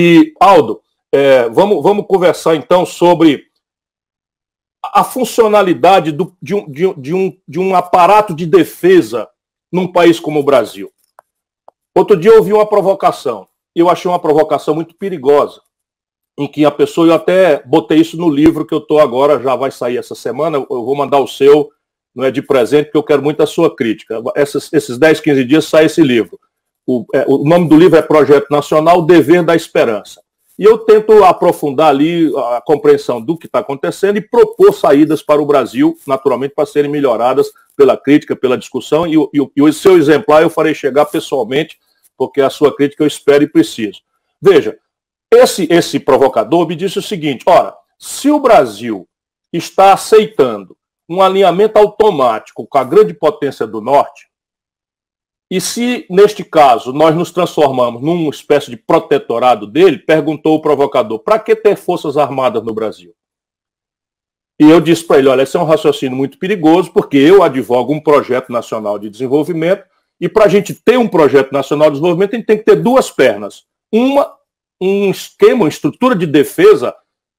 E, Aldo, vamos conversar então sobre a funcionalidade de um aparato de defesa num país como o Brasil. Outro dia eu ouvi uma provocação, e eu achei uma provocação muito perigosa, em que a pessoa, eu até botei isso no livro que eu estou agora, já vai sair essa semana, eu vou mandar o seu, não é de presente, porque eu quero muito a sua crítica. Esses 10, 15 dias sai esse livro. O nome do livro é Projeto Nacional, o Dever da Esperança. E eu tento aprofundar ali a compreensão do que está acontecendo e propor saídas para o Brasil, naturalmente, para serem melhoradas pela crítica, pela discussão, e o seu exemplar eu farei chegar pessoalmente, porque a sua crítica eu espero e preciso. Veja, esse provocador me disse o seguinte: ora, se o Brasil está aceitando um alinhamento automático com a grande potência do Norte, e se, neste caso, nós nos transformamos numa espécie de protetorado dele, perguntou o provocador, para que ter forças armadas no Brasil? E eu disse para ele, olha, esse é um raciocínio muito perigoso, porque eu advogo um projeto nacional de desenvolvimento, e para a gente ter um projeto nacional de desenvolvimento, a gente tem que ter duas pernas. Um esquema, uma estrutura de defesa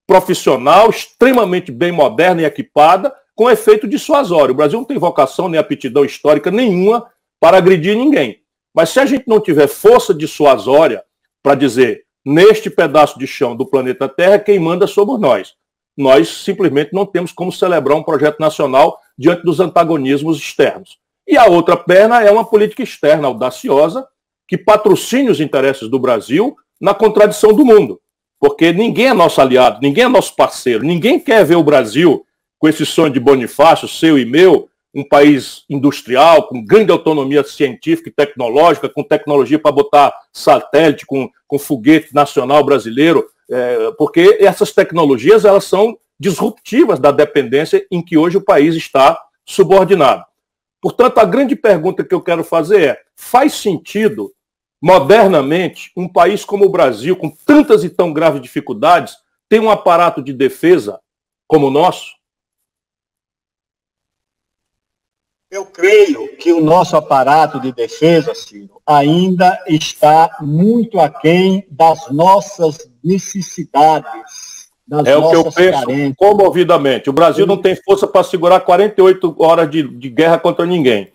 profissional, extremamente bem moderna e equipada, com efeito dissuasório. O Brasil não tem vocação nem aptidão histórica nenhuma para agredir ninguém. Mas se a gente não tiver força dissuasória para dizer, neste pedaço de chão do planeta Terra, quem manda somos nós. Nós simplesmente não temos como celebrar um projeto nacional diante dos antagonismos externos. E a outra perna é uma política externa audaciosa que patrocine os interesses do Brasil na contradição do mundo. Porque ninguém é nosso aliado, ninguém é nosso parceiro, ninguém quer ver o Brasil com esse sonho de Bonifácio, seu e meu, um país industrial, com grande autonomia científica e tecnológica, com tecnologia para botar satélite, com foguete nacional brasileiro, porque essas tecnologias elas são disruptivas da dependência em que hoje o país está subordinado. Portanto, a grande pergunta que eu quero fazer é, faz sentido, modernamente, um país como o Brasil, com tantas e tão graves dificuldades, ter um aparato de defesa como o nosso? Eu creio que o nosso aparato de defesa, Ciro, ainda está muito aquém das nossas necessidades, das nossas o que eu penso carências. Comovidamente. O Brasil não tem força para segurar 48 horas de guerra contra ninguém.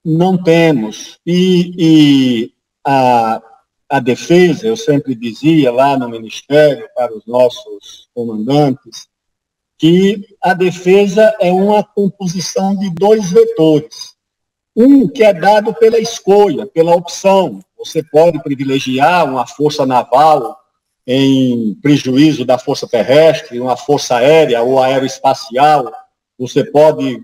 Não temos. E a defesa, eu sempre dizia lá no Ministério, para os nossos comandantes, que a defesa é uma composição de dois vetores. Um que é dado pela escolha, pela opção. Você pode privilegiar uma força naval em prejuízo da força terrestre, uma força aérea ou aeroespacial. Você pode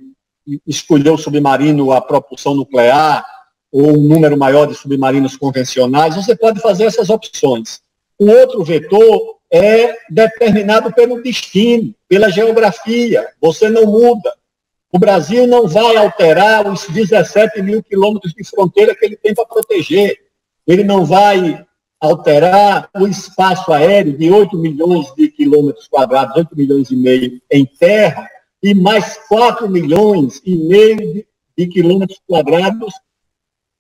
escolher o submarino a propulsão nuclear ou um número maior de submarinos convencionais. Você pode fazer essas opções. O outro vetor é determinado pelo destino, pela geografia. Você não muda. O Brasil não vai alterar os 17 mil quilômetros de fronteira que ele tem para proteger. Ele não vai alterar o espaço aéreo de 8 milhões de quilômetros quadrados, 8 milhões e meio em terra, e mais 4 milhões e meio de quilômetros quadrados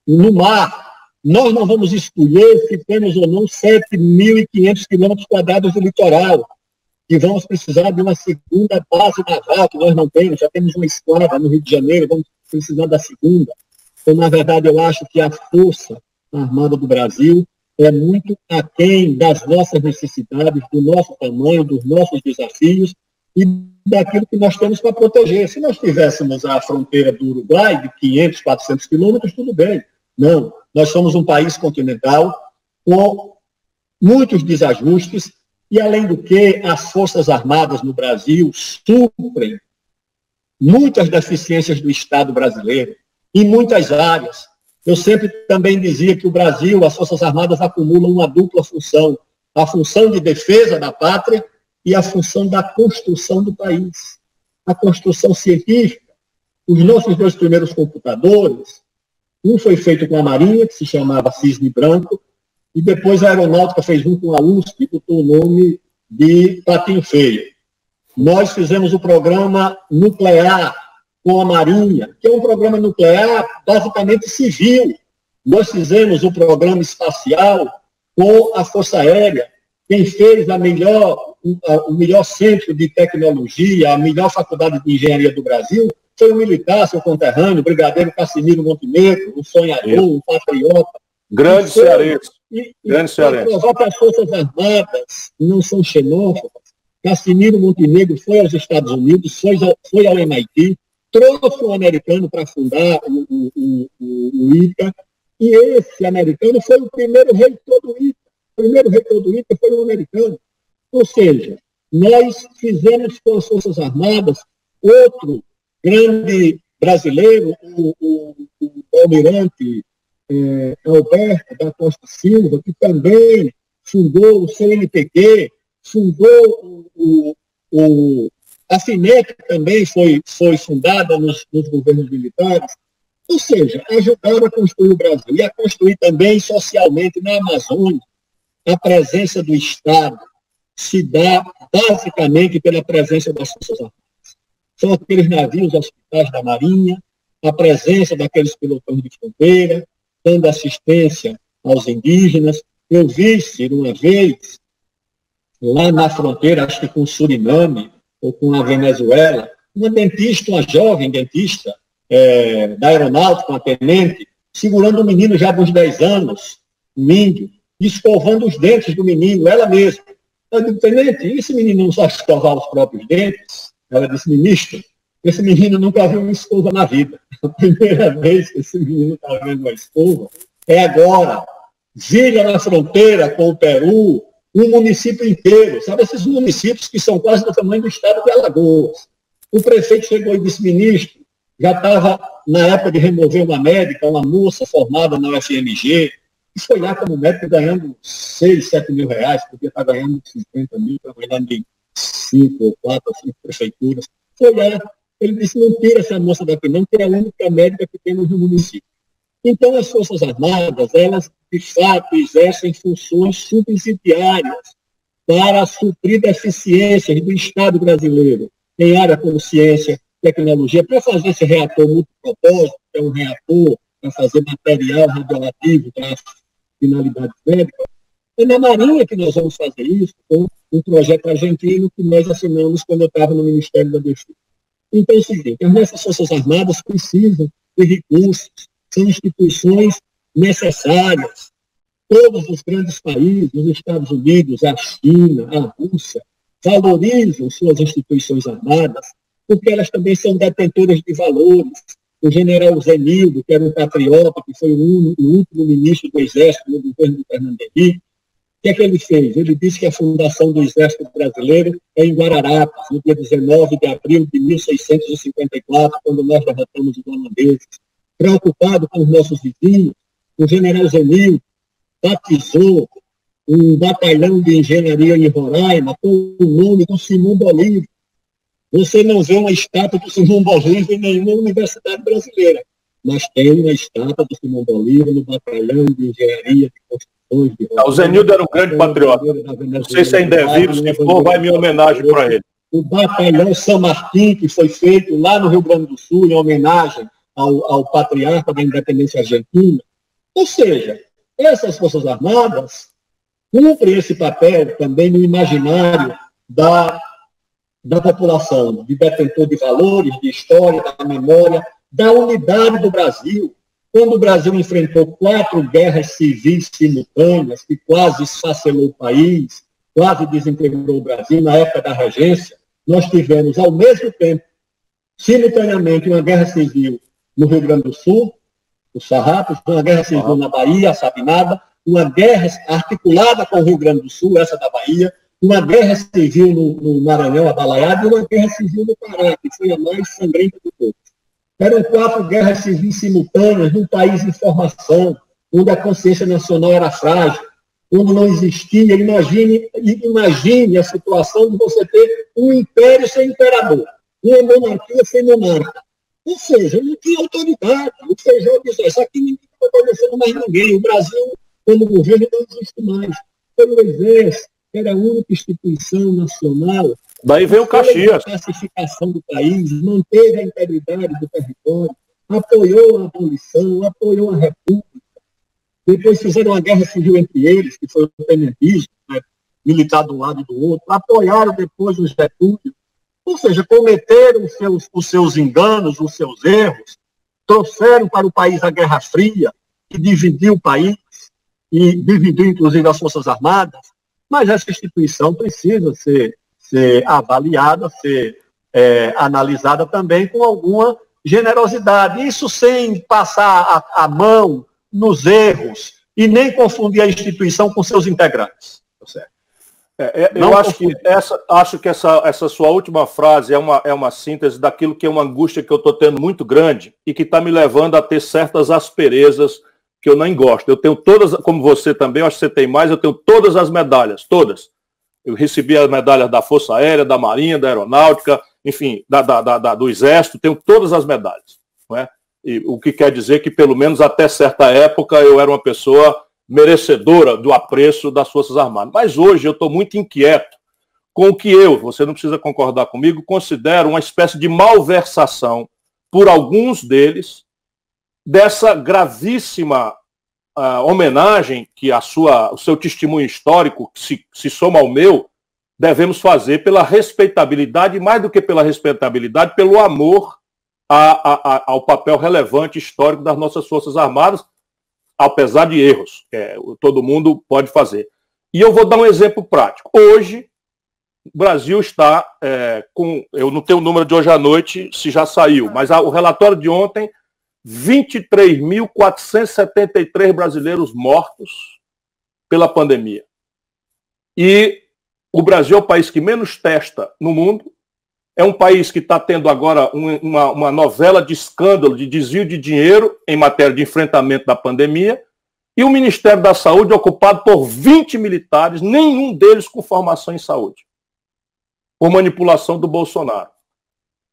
no mar. Nós não vamos escolher se temos ou não 7.500 quilômetros quadrados de litoral, que vamos precisar de uma segunda base naval, que nós não temos, já temos uma esquadra no Rio de Janeiro, vamos precisar da segunda. Então, na verdade, eu acho que a Força Armada do Brasil é muito aquém das nossas necessidades, do nosso tamanho, dos nossos desafios e daquilo que nós temos para proteger. Se nós tivéssemos a fronteira do Uruguai, de 500, 400 quilômetros, tudo bem. Não, nós somos um país continental com muitos desajustes e, além do que, as Forças Armadas no Brasil suprem muitas deficiências do Estado brasileiro em muitas áreas. Eu sempre também dizia que o Brasil, as Forças Armadas acumulam uma dupla função, a função de defesa da pátria e a função da construção do país. A construção científica, os nossos dois primeiros computadores, um foi feito com a Marinha, que se chamava Cisne Branco, e depois a Aeronáutica fez um com a USP e botou o nome de Patinho Feio. Nós fizemos o programa nuclear com a Marinha, que é um programa nuclear basicamente civil. Nós fizemos o programa espacial com a Força Aérea, Quem fez o melhor centro de tecnologia, a melhor faculdade de engenharia do Brasil, foi um militar, seu conterrâneo, o brigadeiro Cassimiro Montenegro, um sonhador, um patriota. Grande cearense. Grande cearense. Para provar que as Forças Armadas não são xenófobas, Cassimiro Montenegro foi aos Estados Unidos, foi ao MIT, trouxe um americano para fundar o ITA, e esse americano foi o primeiro reitor do ITA. O primeiro reitor do ITA foi um americano. Ou seja, nós fizemos com as Forças Armadas outro grande brasileiro, o almirante Alberto da Costa Silva, que também fundou o CNPq, fundou a FINEP, também foi fundada nos governos militares. Ou seja, ajudaram a construir o Brasil e a construir também socialmente na Amazônia. A presença do Estado se dá basicamente pela presença das Forças Armadas. São aqueles navios hospitais da Marinha, a presença daqueles pilotões de fronteira, dando assistência aos indígenas. Eu vi, Ciro, uma vez, lá na fronteira, acho que com o Suriname, ou com a Venezuela, uma dentista, uma jovem dentista, da aeronáutica, uma tenente, segurando um menino já de uns 10 anos, um índio, escovando os dentes do menino, ela mesma. Eu digo, tenente, e esse menino não sabe escovar os próprios dentes? Ela disse, ministro, esse menino nunca viu uma escova na vida. A primeira vez que esse menino está vendo uma escova é agora. Vira na fronteira com o Peru, um município inteiro, sabe, esses municípios que são quase do tamanho do estado de Alagoas. O prefeito chegou e disse, ministro, já estava na época de remover uma médica, uma moça formada na UFMG, e foi lá como médico ganhando 6, 7 mil reais, podia estar ganhando 50 mil, trabalhando em 5 ou 4 ou 5 prefeituras. Foi lá, ele disse, não tira essa moça daqui não, que é a única médica que temos no município. Então, as Forças Armadas, elas, de fato, exercem funções subsidiárias para suprir deficiências do Estado brasileiro em área como ciência, tecnologia, para fazer esse reator multipropósito, que é um reator para fazer material radioativo para finalidades médicas. É na Marinha que nós vamos fazer isso, com um projeto argentino que nós assinamos quando eu estava no Ministério da Defesa. Então, é o seguinte, as nossas Forças Armadas precisam de recursos, são instituições necessárias. Todos os grandes países, os Estados Unidos, a China, a Rússia, valorizam suas instituições armadas, porque elas também são detentoras de valores. O general Zenildo, que era um patriota, que foi o último ministro do Exército no governo do Fernando Henrique, o que é que ele fez? Ele disse que a fundação do Exército Brasileiro é em Guararapes, no dia 19 de abril de 1654, quando nós derrotamos os holandeses. Preocupado com os nossos vizinhos, o general Zenildo batizou um batalhão de engenharia em Roraima com o nome do Simão Bolívar. Você não vê uma estátua do Simão Bolívar em nenhuma universidade brasileira, mas tem uma estátua do Simão Bolívar no batalhão de engenharia de construções de Roraima. O Zenildo era um grande patriota. Não sei se ainda é vivo, se for, vai minha homenagem para ele. O batalhão São Martim, que foi feito lá no Rio Grande do Sul, em homenagem ao patriarca da independência argentina. Ou seja, essas Forças Armadas cumprem esse papel também no imaginário da população, de detentor de valores, de história, da memória, da unidade do Brasil. Quando o Brasil enfrentou 4 guerras civis simultâneas, que quase esfacelou o país, quase desintegrou o Brasil, na época da regência, nós tivemos, ao mesmo tempo, simultaneamente, uma guerra civil no Rio Grande do Sul, os Farrapos, uma guerra civil na Bahia, a Sabinada, uma guerra articulada com o Rio Grande do Sul, essa da Bahia, uma guerra civil no Maranhão, a Balaiada, e uma guerra civil no Pará, que foi a mais sangrenta de todas. Eram 4 guerras civis simultâneas num país em formação, onde a consciência nacional era frágil, onde não existia. Imagine a situação de você ter um império sem imperador, uma monarquia sem monarca. Ou seja, não tinha autoridade. O Feijó disse, isso aqui ninguém está conhecendo mais ninguém. O Brasil, como governo, não existe mais. Foi o Exército, que era a única instituição nacional. Daí veio o Caxias. A pacificação do país, manteve a integridade do território, apoiou a abolição, apoiou a república. Depois fizeram uma guerra civil entre eles, que foi o tenentismo, né? militar de um lado e do outro, apoiaram depois o Getúlio, ou seja, cometeram os seus enganos, os seus erros, trouxeram para o país a Guerra Fria, que dividiu o país, e dividiu inclusive as Forças Armadas, mas essa instituição precisa ser avaliada, ser analisada também com alguma generosidade. Isso sem passar a mão nos erros e nem confundir a instituição com seus integrantes. Certo? Eu acho que essa sua última frase é uma síntese daquilo que é uma angústia que eu estou tendo muito grande e que está me levando a ter certas asperezas que eu nem gosto. Eu tenho todas, como você também, eu acho que você tem mais, eu tenho todas as medalhas, todas. Eu recebi as medalhas da Força Aérea, da Marinha, da Aeronáutica, enfim, do Exército, tenho todas as medalhas. Não é? E, o que quer dizer que, pelo menos até certa época, eu era uma pessoa merecedora do apreço das Forças Armadas. Mas hoje eu estou muito inquieto com o que você não precisa concordar comigo, considero uma espécie de malversação por alguns deles dessa gravíssima homenagem que o seu testemunho histórico, que se soma ao meu, devemos fazer pela respeitabilidade, mais do que pela respeitabilidade, pelo amor ao papel relevante histórico das nossas Forças Armadas, apesar de erros, todo mundo pode fazer. E eu vou dar um exemplo prático. Hoje, o Brasil está eu não tenho o número de hoje à noite, se já saiu, mas o relatório de ontem, 23.473 brasileiros mortos pela pandemia. E o Brasil é o país que menos testa no mundo, é um país que está tendo agora uma novela de escândalo, de desvio de dinheiro em matéria de enfrentamento da pandemia, e o Ministério da Saúde é ocupado por 20 militares, nenhum deles com formação em saúde, por manipulação do Bolsonaro.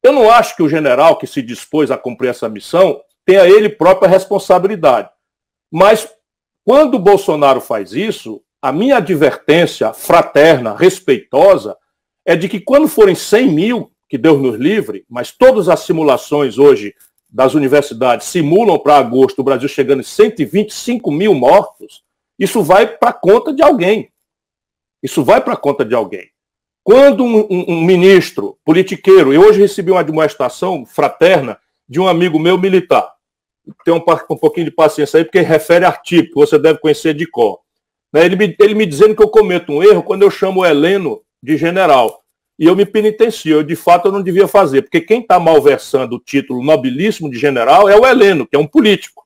Eu não acho que o general que se dispôs a cumprir essa missão tenha ele própria responsabilidade. Mas, quando o Bolsonaro faz isso, a minha advertência fraterna, respeitosa, é de que quando forem 100 mil, que Deus nos livre, mas todas as simulações hoje das universidades simulam para agosto o Brasil chegando em 125 mil mortos, isso vai para a conta de alguém. Isso vai para a conta de alguém. Quando um ministro politiqueiro, eu hoje recebi uma admoestação fraterna de um amigo meu militar, tem um pouquinho de paciência aí, porque refere artigo, que você deve conhecer de cor. Ele me dizendo que eu cometo um erro quando eu chamo o Heleno de general. E eu me penitencio, de fato eu não devia fazer, porque quem está malversando o título nobilíssimo de general é o Heleno, que é um político.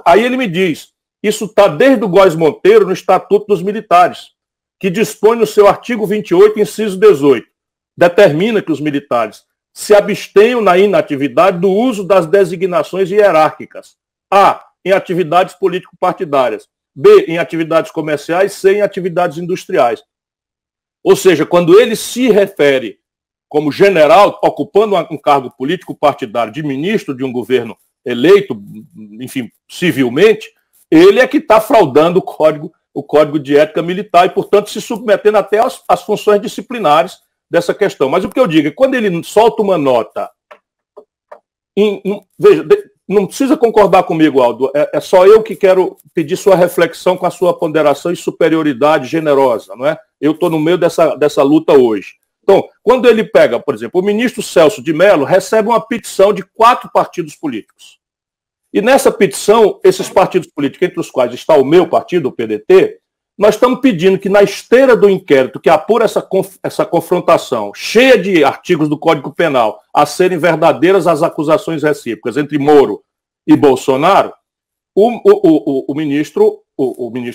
Aí ele me diz, isso está desde o Góes Monteiro no Estatuto dos Militares, que dispõe no seu artigo 28, inciso 18, determina que os militares se abstenham na inatividade do uso das designações hierárquicas. A, em atividades político-partidárias. B, em atividades comerciais. C, em atividades industriais. Ou seja, quando ele se refere como general, ocupando um cargo político-partidário de ministro de um governo eleito, enfim, civilmente, ele é que está fraudando o Código de Ética Militar e, portanto, se submetendo até às funções disciplinares dessa questão. Mas o que eu digo é, quando ele solta uma nota, veja, não precisa concordar comigo, Aldo, é só eu que quero pedir sua reflexão com a sua ponderação e superioridade generosa, não é? Eu estou no meio dessa luta hoje. Então, quando ele pega, por exemplo, o ministro Celso de Mello recebe uma petição de 4 partidos políticos. E nessa petição, esses partidos políticos, entre os quais está o meu partido, o PDT, nós estamos pedindo que na esteira do inquérito que apura essa confrontação, cheia de artigos do Código Penal, a serem verdadeiras as acusações recíprocas entre Moro e Bolsonaro, o ministro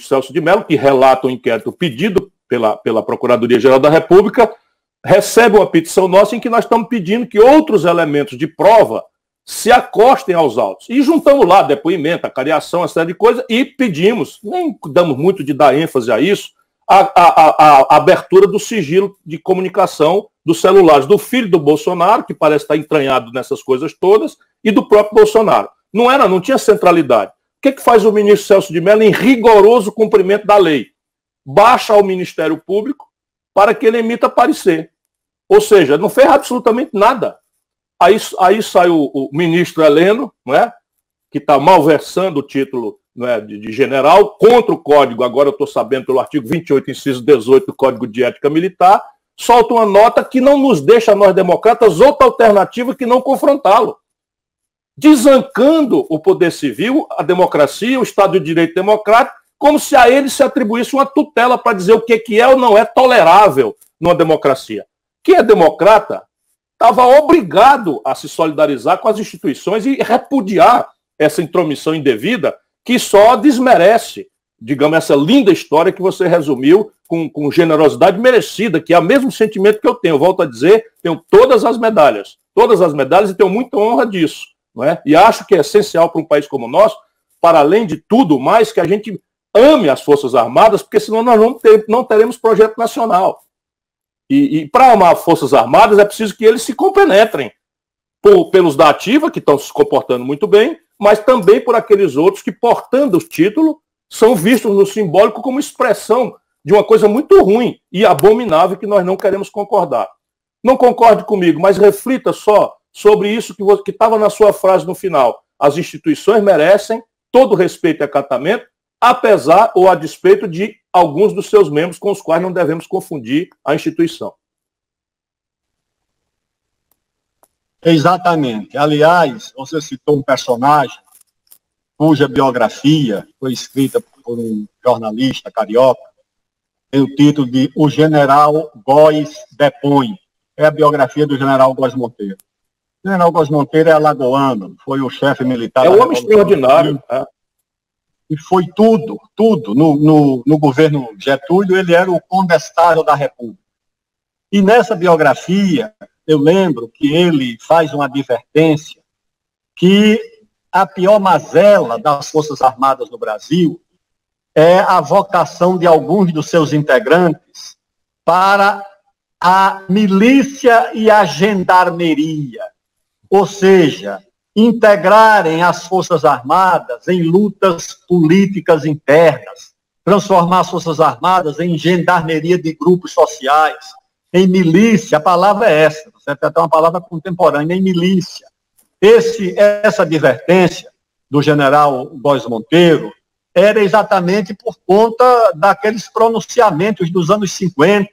Celso de Mello, que relata o inquérito pedido pela Procuradoria-Geral da República, recebe uma petição nossa em que nós estamos pedindo que outros elementos de prova se acostem aos autos. E juntamos lá depoimento, a cariação, uma série de coisas, e pedimos, nem damos muito de dar ênfase a isso, a abertura do sigilo de comunicação dos celulares do filho do Bolsonaro, que parece estar entranhado nessas coisas todas, e do próprio Bolsonaro. Não tinha centralidade. O que faz o ministro Celso de Mello em rigoroso cumprimento da lei? Baixa ao Ministério Público para que ele emita parecer. Ou seja, não fez absolutamente nada. Aí sai o ministro Heleno, não é? Que está malversando o título né, de general contra o Código, agora eu estou sabendo pelo artigo 28, inciso 18 do Código de Ética Militar, solta uma nota que não nos deixa, nós democratas, outra alternativa que não confrontá-lo. Desancando o poder civil, a democracia, o Estado de Direito democrático, como se a ele se atribuísse uma tutela para dizer o que é ou não é tolerável numa democracia. Quem é democrata estava obrigado a se solidarizar com as instituições e repudiar essa intromissão indevida que só desmerece, digamos, essa linda história que você resumiu com generosidade merecida, que é o mesmo sentimento que eu tenho. Volto a dizer, tenho todas as medalhas e tenho muita honra disso. Não é? E acho que é essencial para um país como o nosso, para além de tudo mais, que a gente ame as Forças Armadas, porque senão nós não teremos projeto nacional. E para amar as Forças Armadas é preciso que eles se compenetrem pelos da ativa, que estão se comportando muito bem, mas também por aqueles outros que, portando o título, são vistos no simbólico como expressão de uma coisa muito ruim e abominável que nós não queremos concordar. Não concorde comigo, mas reflita só sobre isso que estava na sua frase no final. As instituições merecem todo respeito e acatamento, apesar ou a despeito de alguns dos seus membros com os quais não devemos confundir a instituição. Exatamente. Aliás, você citou um personagem cuja biografia foi escrita por um jornalista carioca, tem o título de O General Góes Depõe. É a biografia do General Góes Monteiro. O General Góes Monteiro é alagoano, foi o chefe militar. É um homem extraordinário. E foi tudo. No governo Getúlio, ele era o condestável da República. E nessa biografia, eu lembro que ele faz uma advertência que a pior mazela das Forças Armadas no Brasil é a vocação de alguns dos seus integrantes para a milícia e a gendarmeria. Ou seja, integrarem as Forças Armadas em lutas políticas internas, transformar as Forças Armadas em gendarmeria de grupos sociais, em milícia, a palavra é essa, certo? É até uma palavra contemporânea, em milícia. Essa advertência do general Góes Monteiro era exatamente por conta daqueles pronunciamentos dos anos 50,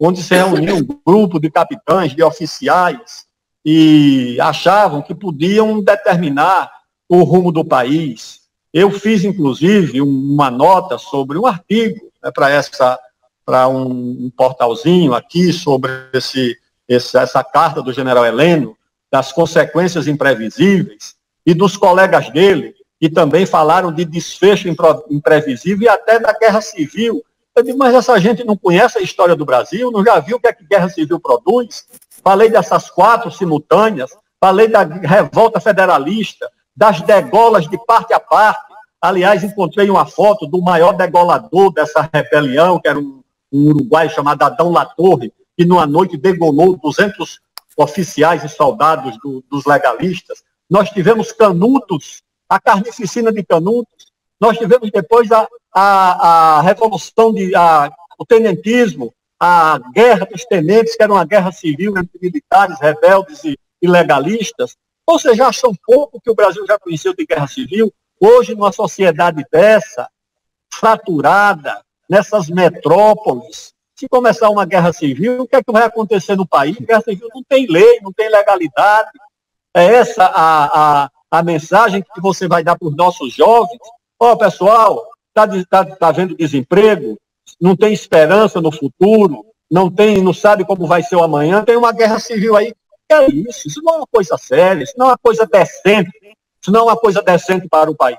onde se reuniu um grupo de capitães, de oficiais, e achavam que podiam determinar o rumo do país. Eu fiz, inclusive, uma nota sobre um artigo, né, para um portalzinho aqui sobre essa carta do general Heleno, das consequências imprevisíveis, e dos colegas dele, que também falaram de desfecho imprevisível e até da guerra civil. Eu digo, mas essa gente não conhece a história do Brasil, não já viu o que é que guerra civil produz? Falei dessas 4 simultâneas, falei da revolta federalista, das degolas de parte a parte. Aliás, encontrei uma foto do maior degolador dessa rebelião, que era um uruguaio chamado Adão Latorre, que numa noite degolou 200 oficiais e soldados dos legalistas. Nós tivemos Canudos, a carnificina de Canudos. Nós tivemos depois a revolução, o tenentismo, a guerra dos tenentes, que era uma guerra civil entre militares, rebeldes e legalistas. Ou seja, acham pouco que o Brasil já conheceu de guerra civil. Hoje, numa sociedade dessa, fraturada, nessas metrópoles, se começar uma guerra civil, o que é que vai acontecer no país? Guerra civil não tem lei, não tem legalidade. É essa a mensagem que você vai dar para os nossos jovens. Ó, pessoal, está vendo desemprego, não tem esperança no futuro, não sabe como vai ser o amanhã, tem uma guerra civil aí. Que é isso? Isso não é uma coisa séria, isso não é uma coisa decente, isso não é uma coisa decente para o país.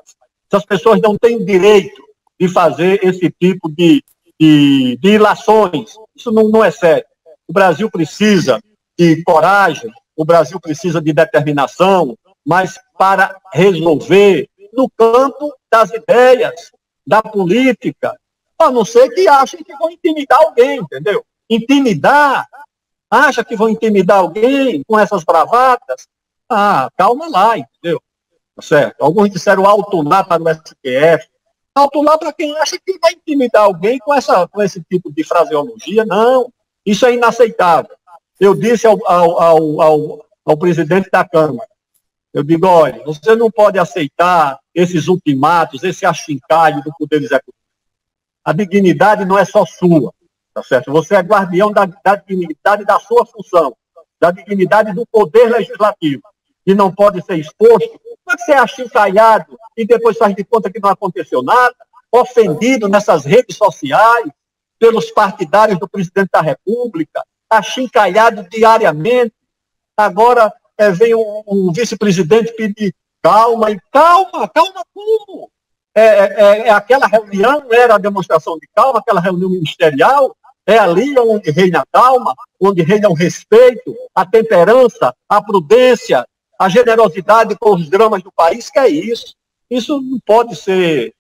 Essas pessoas não têm direito de fazer esse tipo de ilações. Isso não é sério. O Brasil precisa de coragem, o Brasil precisa de determinação, mas para resolver no campo das ideias, da política, a não ser que achem que vão intimidar alguém, entendeu? Intimidar, acha que vão intimidar alguém com essas bravatas? Ah, calma lá, entendeu? Certo? Alguns disseram alto lá para o STF. Alto lá para quem acha que vai intimidar alguém com esse tipo de fraseologia. Não, isso é inaceitável. Eu disse ao presidente da Câmara, eu digo, olha, você não pode aceitar esses ultimatos, esse achincalho do Poder Executivo. A dignidade não é só sua, tá certo? Você é guardião da dignidade da sua função, da dignidade do Poder Legislativo, que não pode ser exposto. Como é que você é achincalhado e depois faz de conta que não aconteceu nada, ofendido nessas redes sociais, pelos partidários do presidente da República, achincalhado diariamente? Agora vem um vice-presidente pedir calma, e calma como? Aquela reunião era a demonstração de calma, aquela reunião ministerial, é ali onde reina a calma, onde reina o respeito, a temperança, a prudência, a generosidade com os dramas do país, que é isso. Isso não pode ser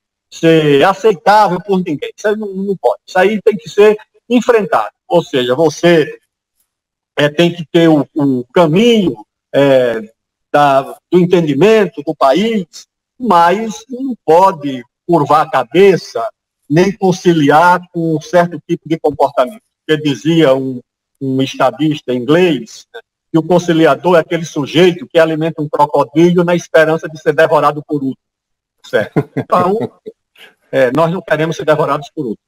aceitável por ninguém. Isso aí não pode. Isso aí tem que ser enfrentado. Ou seja, você tem que ter o caminho do entendimento do país, mas não pode curvar a cabeça nem conciliar com um certo tipo de comportamento. Porque dizia um estadista inglês, né, que o conciliador é aquele sujeito que alimenta um crocodilo na esperança de ser devorado por outro. Certo? Então, nós não queremos ser devorados por outro.